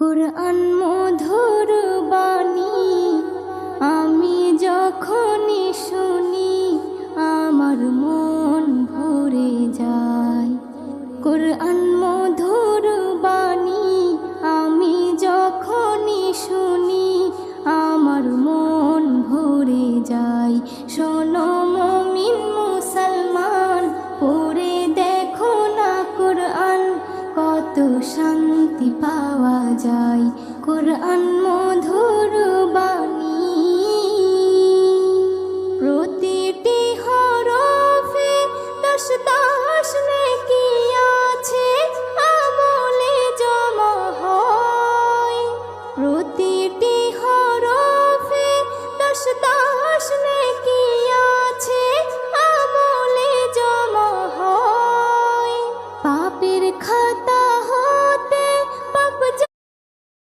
কুরআন মধুর বাণী আমি যখনই শুনি আমার মন ভরে যায়। কুরআন মধুর বাণী আমি যখনই শুনি আমার মন ভরে যায়। শোনো মুমিন মুসলমান, পড়ে দেখো না কুরআন, কত শান্তি পাওয়া যায়। কুরআন